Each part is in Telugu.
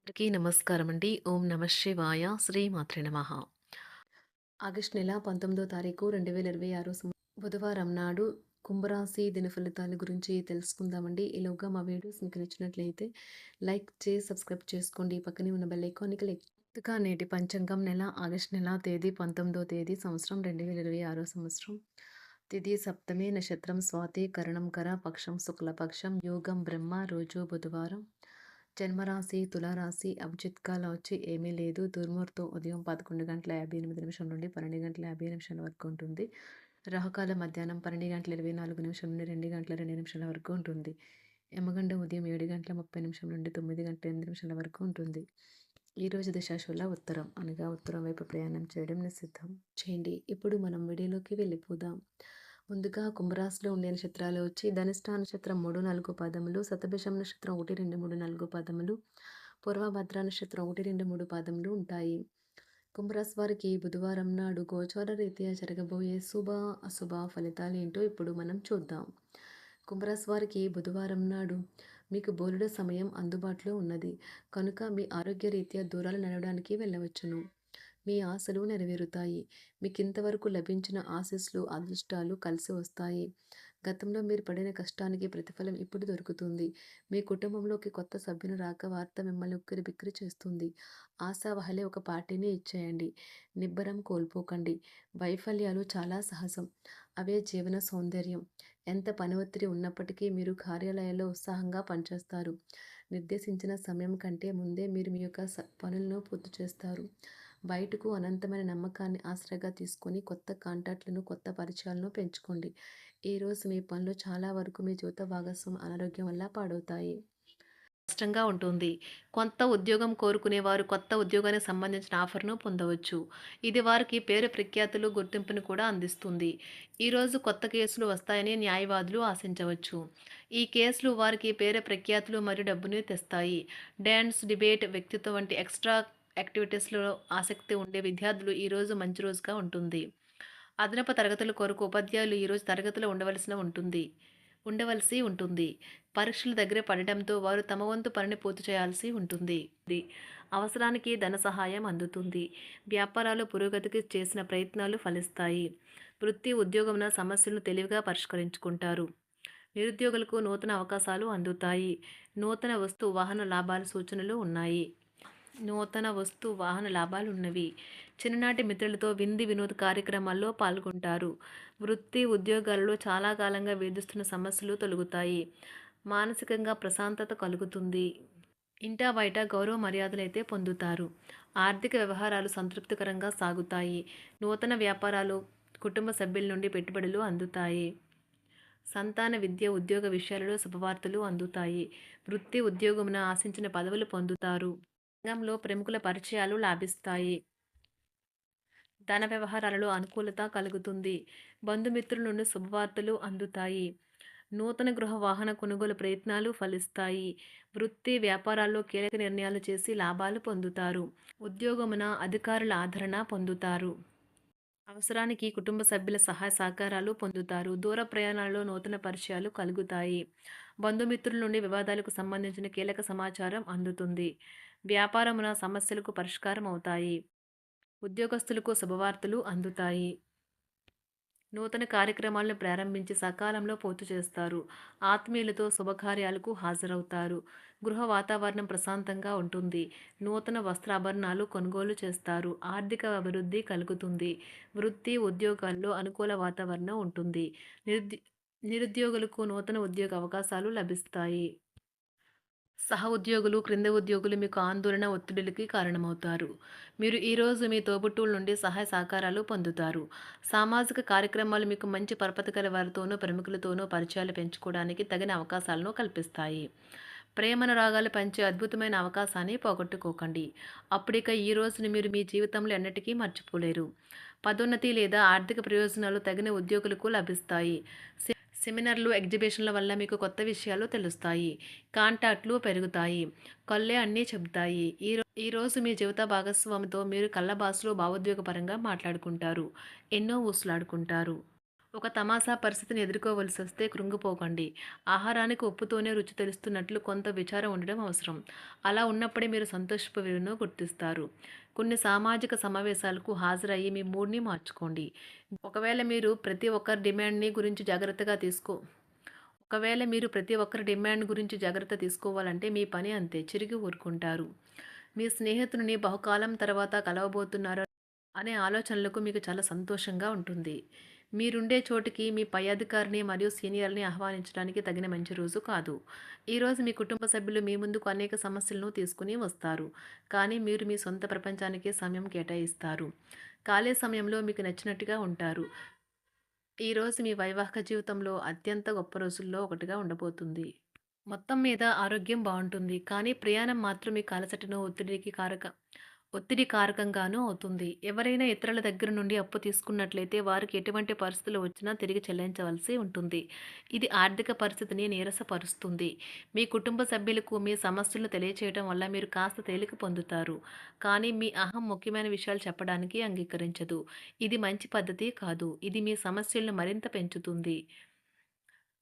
అందరికీ నమస్కారం అండి. ఓం నమ శివాయ. శ్రీమాత్రే నమః. ఆగస్టు నెల 19వ తారీఖు 2026 బుధవారం నాడు కుంభరాశి దిన ఫలితాల గురించి తెలుసుకుందామండి. ఈలోగా మా వీడియోస్ మీకు నచ్చినట్లయితే లైక్ చేసి సబ్స్క్రైబ్ చేసుకోండి. పక్కనే ఉన్న బెల్ ఐకాన్ని క్లిక్ ముందుగా నేటి పంచాంగం నెల ఆగస్టు నెల తేదీ 19వ తేదీ సంవత్సరం 2026 సంవత్సరం. తిథి సప్తమి, నక్షత్రం స్వాతి, కరణం కర, పక్షం శుక్లపక్షం, యోగం బ్రహ్మ, రోజు బుధవారం. జన్మరాశి తులారాశి. అభిజిత్ కాలం వచ్చి ఏమీ లేదు. దుర్ముహూర్తం ఉదయం 11:58 నుండి 12:50 వరకు ఉంటుంది. రాహుకాలం మధ్యాహ్నం 12:24 నుండి 2:02 వరకు ఉంటుంది. యమగండం ఉదయం 7:30 నుండి 9:08 వరకు ఉంటుంది. ఈరోజు దశాశుల ఉత్తరం అనగా ఉత్తరం వైపు ప్రయాణం చేయడం నిషిద్ధం. చేయండి. ఇప్పుడు మనం వీడియోలోకి వెళ్ళిపోదాం. ముందుగా కుంభరాశిలో ఉండే నక్షత్రాలు వచ్చి ధనిష్ట నక్షత్రం 3, 4 పాదములు, శతభిషం నక్షత్రం 1, 2, 3, 4 పాదములు, పూర్వభద్ర నక్షత్రం 1, 2, 3 పాదములు ఉంటాయి. కుంభరాశి వారికి బుధవారం నాడు గోచార రీత్యా జరగబోయే శుభ అశుభ ఫలితాలు ఏంటో ఇప్పుడు మనం చూద్దాం. కుంభరాశి వారికి బుధవారం నాడు మీకు బోలెడు సమయం అందుబాటులో ఉన్నది కనుక మీ ఆరోగ్య రీత్యా దూరాలు నడవడానికి వెళ్ళవచ్చును. మీ ఆశలు నెరవేరుతాయి. మీకింతవరకు లభించిన ఆశీస్సులు, అదృష్టాలు కలిసి వస్తాయి. గతంలో మీరు పడిన కష్టానికి ప్రతిఫలం ఇప్పుడు దొరుకుతుంది. మీ కుటుంబంలోకి కొత్త సభ్యుని రాక వార్త మిమ్మల్ని ఉక్కిరిబిక్కిరి చేస్తుంది. ఆశావహలే ఒక పార్టీని ఇచ్చేయండి. నిబ్బరం కోల్పోకండి. వైఫల్యాలు చాలా సహజం. అవే జీవన సౌందర్యం. ఎంత పని ఒత్తిడి ఉన్నప్పటికీ మీరు కార్యాలయాల్లో ఉత్సాహంగా పనిచేస్తారు. నిర్దేశించిన సమయం కంటే ముందే మీరు మీ యొక్క పనులను పూర్తి చేస్తారు. బయటకు అనంతమైన నమ్మకాన్ని ఆసరాగా తీసుకొని కొత్త కాంటాక్ట్లను, కొత్త పరిచయాలను పెంచుకోండి. ఈరోజు మీ పనులు చాలా వరకు మీ జీవిత భాగస్వామి అనారోగ్యం వల్ల పాడవుతాయి. కష్టంగా ఉంటుంది. కొత్త ఉద్యోగం కోరుకునేవారు కొత్త ఉద్యోగానికి సంబంధించిన ఆఫర్‌ను పొందవచ్చు. ఇది వారికి పేరు ప్రఖ్యాతులు, గుర్తింపును కూడా అందిస్తుంది. ఈరోజు కొత్త కేసులు వస్తాయని న్యాయవాదులు ఆశించవచ్చు. ఈ కేసులు వారికి పేరు ప్రఖ్యాతులు మరియు డబ్బును తెస్తాయి. డాన్స్, డిబేట్, వ్యక్తిత్వం వంటి ఎక్స్‌ట్రా యాక్టివిటీస్‌లో ఆసక్తి ఉండే విద్యార్థులు ఈరోజు మంచి రోజుగా ఉంటుంది. అదనపు తరగతుల కొరకు ఉపాధ్యాయులు ఈరోజు తరగతిలో ఉండవలసి ఉంటుంది. పరీక్షలు దగ్గర పడడంతో వారు తమ వంతు పనిని పూర్తి చేయాల్సి ఉంటుంది. అవసరానికి ధన సహాయం అందుతుంది. వ్యాపారాలు పురోగతికి చేసిన ప్రయత్నాలు ఫలిస్తాయి. వృత్తి, ఉద్యోగమున సమస్యలను తెలివిగా పరిష్కరించుకుంటారు. నిరుద్యోగులకు నూతన అవకాశాలు అందుతాయి. నూతన వస్తు వాహన లాభాల సూచనలు ఉన్నాయి. నూతన వస్తు వాహన లాభాలున్నవి. చిన్ననాటి మిత్రులతో విందు వినోద కార్యక్రమాల్లో పాల్గొంటారు. వృత్తి, ఉద్యోగాలలో చాలా కాలంగా వేధిస్తున్న సమస్యలు తొలగుతాయి. మానసికంగా ప్రశాంతత కలుగుతుంది. ఇంటా బయట గౌరవ మర్యాదలైతే పొందుతారు. ఆర్థిక వ్యవహారాలు సంతృప్తికరంగా సాగుతాయి. నూతన వ్యాపారాలు, కుటుంబ సభ్యుల నుండి పెట్టుబడులు అందుతాయి. సంతాన విద్య, ఉద్యోగ విషయాలలో శుభవార్తలు అందుతాయి. వృత్తి, ఉద్యోగమున ఆశించిన పదవులు పొందుతారు. రంగంలో ప్రముఖుల పరిచయాలు లాభిస్తాయి. ధన వ్యవహారాలలో అనుకూలత కలుగుతుంది. బంధుమిత్రుల నుండి శుభవార్తలు అందుతాయి. నూతన గృహ వాహన కొనుగోలు ప్రయత్నాలు ఫలిస్తాయి. వృత్తి, వ్యాపారాల్లో కీలక నిర్ణయాలు చేసి లాభాలు పొందుతారు. ఉద్యోగమున అధికారుల ఆదరణ పొందుతారు. అవసరానికి కుటుంబ సభ్యుల సహాయ సహకారాలు పొందుతారు. దూర ప్రయాణాలలో నూతన పరిచయాలు కలుగుతాయి. బంధుమిత్రుల నుండి వివాదాలకు సంబంధించిన కీలక సమాచారం అందుతుంది. వ్యాపారమున సమస్యలకు పరిష్కారం అవుతాయి. ఉద్యోగస్తులకు శుభవార్తలు అందుతాయి. నూతన కార్యక్రమాలను ప్రారంభించి సకాలంలో పూర్తి చేస్తారు. ఆత్మీయులతో శుభకార్యాలకు హాజరవుతారు. గృహ వాతావరణం ప్రశాంతంగా ఉంటుంది. నూతన వస్త్రాభరణాలు కొనుగోలు చేస్తారు. ఆర్థిక అభివృద్ధి కలుగుతుంది. వృత్తి, ఉద్యోగాల్లో అనుకూల వాతావరణం ఉంటుంది. నిరుద్యోగులకు నూతన ఉద్యోగ అవకాశాలు లభిస్తాయి. సహ ఉద్యోగులు, క్రింద ఉద్యోగులు మీకు ఆందోళన, ఒత్తిడిలకి కారణమవుతారు. మీరు ఈరోజు మీ తోబుట్టువుల నుండి సహాయ సహకారాలు పొందుతారు. సామాజిక కార్యక్రమాలు మీకు మంచి పరపతి గల వారితోనూ, ప్రముఖులతోనూ పరిచయాలు పెంచుకోవడానికి తగిన అవకాశాలను కల్పిస్తాయి. ప్రేమానురాగాలు పంచే అద్భుతమైన అవకాశాన్ని పోగొట్టుకోకండి. అప్పుడిక ఈ రోజుని మీరు మీ జీవితంలో ఎన్నటికీ మర్చిపోలేరు. పదోన్నతి లేదా ఆర్థిక ప్రయోజనాలు తగిన ఉద్యోగులకు లభిస్తాయి. సెమినార్లు, ఎగ్జిబిషన్ల వల్ల మీకు కొత్త విషయాలు తెలుస్తాయి. కాంటాక్ట్లు పెరుగుతాయి. కళ్ళే అన్నీ చెబుతాయి. ఈరోజు మీ జీవిత భాగస్వామితో మీరు కళ్ళ భాషలో భావోద్వేగపరంగా మాట్లాడుకుంటారు. ఎన్నో ఊసులాడుకుంటారు. ఒక తమాషా పరిస్థితిని ఎదుర్కోవలసొస్తే కృంగిపోకండి. ఆహారానికి ఉప్పుతోనే రుచి తెలుస్తున్నట్లు కొంత విచారం ఉండడం అవసరం. అలా ఉన్నప్పుడే మీరు సంతోషపు విలువను గుర్తిస్తారు. కొన్ని సామాజిక సమావేశాలకు హాజరయ్యి మీ మూడ్‌ని మార్చుకోండి. ఒకవేళ మీరు ప్రతి ఒక్కరి డిమాండ్‌ని గురించి జాగ్రత్తగా తీసుకో ఒకవేళ మీరు ప్రతి ఒక్కరి డిమాండ్ గురించి జాగ్రత్త తీసుకోవాలంటే మీ పని అంతే. చిరిగి ఊరుకుంటారు. మీ స్నేహితుడిని బహుకాలం తర్వాత కలవబోతున్నారు అనే ఆలోచనలకు మీకు చాలా సంతోషంగా ఉంటుంది. మీరుండే చోటికి మీ పై అధికారిని మరియు సీనియర్‌ని ఆహ్వానించడానికి తగిన మంచి రోజు కాదు. ఈరోజు మీ కుటుంబ సభ్యులు మీ ముందుకు అనేక సమస్యలను తీసుకొని వస్తారు. కానీ మీరు మీ సొంత ప్రపంచానికే సమయం కేటాయిస్తారు. ఖాళీ సమయంలో మీకు నచ్చినట్టుగా ఉంటారు. ఈరోజు మీ వైవాహిక జీవితంలో అత్యంత గొప్ప రోజుల్లో ఒకటిగా ఉండబోతుంది. మొత్తం మీద ఆరోగ్యం బావుంటుంది. కానీ ప్రయాణం మాత్రం మీకు అలసటను, ఒత్తిడి కారకంగానూ అవుతుంది. ఎవరైనా ఇతరుల దగ్గర నుండి అప్పు తీసుకున్నట్లయితే వారికి ఎటువంటి పరిస్థితులు వచ్చినా తిరిగి చెల్లించవలసి ఉంటుంది. ఇది ఆర్థిక పరిస్థితిని నీరసపరుస్తుంది. మీ కుటుంబ సభ్యులకు మీ సమస్యలను తెలియచేయడం వల్ల మీరు కాస్త తేలిక పొందుతారు. కానీ మీ అహం ముఖ్యమైన విషయాలు చెప్పడానికి అంగీకరించదు. ఇది మంచి పద్ధతి కాదు. ఇది మీ సమస్యలను మరింత పెంచుతుంది.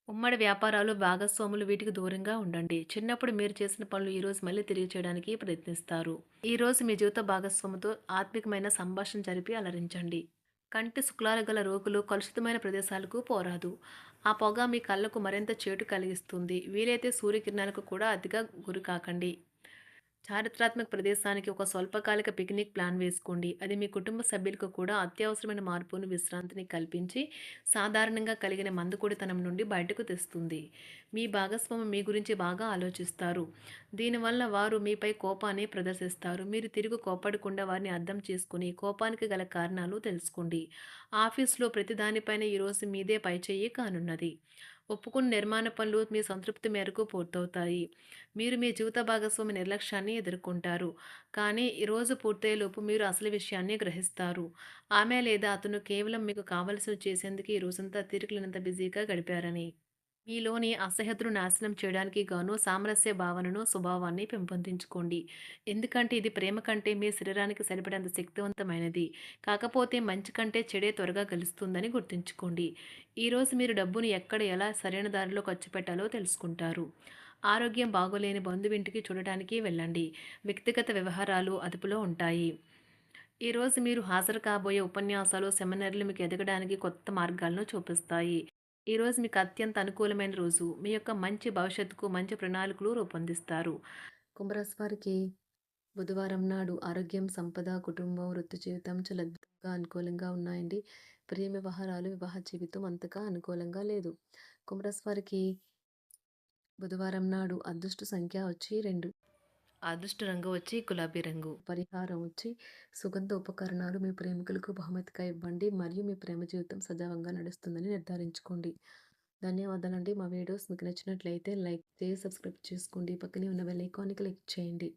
ఉమ్మడి వ్యాపారాలు, భాగస్వాములు వీటికి దూరంగా ఉండండి. చిన్నప్పుడు మీరు చేసిన పనులు ఈరోజు మళ్ళీ తిరిగి చేయడానికి ప్రయత్నిస్తారు. ఈరోజు మీ జీవిత భాగస్వామితో ఆత్మికమైన సంభాషణ జరిపి అలరించండి. కంటి శుక్లాలు గల రోగులు కలుషితమైన ప్రదేశాలకు పోరాదు. ఆ పొగ మీ కళ్ళకు మరింత చేటు కలిగిస్తుంది. వీలైతే సూర్యకిరణాలకు కూడా అతిగా గురికాకండి. చారిత్రాత్మక ప్రదేశానికి ఒక స్వల్పకాలిక పిక్నిక్ ప్లాన్ వేసుకోండి. అది మీ కుటుంబ సభ్యులకు కూడా అత్యవసరమైన మార్పును, విశ్రాంతిని కల్పించి సాధారణంగా కలిగిన మందుకొడితనం నుండి బయటకు తెస్తుంది. మీ భాగస్వామి మీ గురించి బాగా ఆలోచిస్తారు. దీనివల్ల వారు మీపై కోపాన్ని ప్రదర్శిస్తారు. మీరు తిరిగి కోప్పడకుండా వారిని అర్థం చేసుకుని కోపానికి గల కారణాలు తెలుసుకోండి. ఆఫీస్‌లో ప్రతి దానిపైన ఈరోజు మీదే పైచేయి కానున్నది. ఒప్పుకున్న నిర్మాణ పనులు మీ సంతృప్తి మేరకు పూర్తవుతాయి. మీరు మీ జీవిత భాగస్వామి నిర్లక్ష్యాన్ని ఎదుర్కొంటారు. కానీ ఈ రోజు పూర్తయ్యేలోపు మీరు అసలు విషయాన్ని గ్రహిస్తారు. ఆమె లేదా అతను కేవలం మీకు కావలసినవి చేసేందుకు ఈ రోజంతా తీరికలేనంత బిజీగా గడిపారని. మీలోని అసహ్యతను నాశనం చేయడానికి గాను సామరస్య భావనను, స్వభావాన్ని పెంపొందించుకోండి. ఎందుకంటే ఇది ప్రేమ కంటే మీ శరీరానికి సరిపడేంత శక్తివంతమైనది. కాకపోతే మంచి కంటే చెడే త్వరగా గెలుస్తుందని గుర్తుంచుకోండి. ఈరోజు మీరు డబ్బును ఎక్కడ, ఎలా సరైన దారిలో ఖర్చు పెట్టాలో తెలుసుకుంటారు. ఆరోగ్యం బాగోలేని బంధువింటికి చూడటానికి వెళ్ళండి. వ్యక్తిగత వ్యవహారాలు అదుపులో ఉంటాయి. ఈరోజు మీరు హాజరు కాబోయే ఉపన్యాసాలు, సెమినార్లు మీకు ఎదగడానికి కొత్త మార్గాలను చూపిస్తాయి. ఈరోజు మీకు అత్యంత అనుకూలమైన రోజు. మీ యొక్క మంచి భవిష్యత్తుకు మంచి ప్రణాళికలు రూపొందిస్తారు. కుంభరాశి వారికి బుధవారం నాడు ఆరోగ్యం, సంపద, కుటుంబం, వృత్తి జీవితం చాలా అద్భుతంగా అనుకూలంగా ఉన్నాయండి. ప్రేమ వ్యవహారాలు, వివాహ జీవితం అంతగా అనుకూలంగా లేదు. కుంభరాశి వారికి బుధవారం నాడు అదృష్ట సంఖ్య వచ్చి 2. అదృష్ట రంగు వచ్చి గులాబీ రంగు. పరిహారం వచ్చి సుగంధ ఉపకరణాలు మీ ప్రేమికులకు బహుమతిగా ఇవ్వండి మరియు మీ ప్రేమ జీవితం సజావుగా నడుస్తుందని నిర్ధారించుకోండి. ధన్యవాదాలండి. మా వీడియోస్ మీకు నచ్చినట్లయితే లైక్ చేసి సబ్స్క్రైబ్ చేసుకోండి. పక్కనే ఉన్న బెల్ ఐకాన్ని క్లిక్ చేయండి.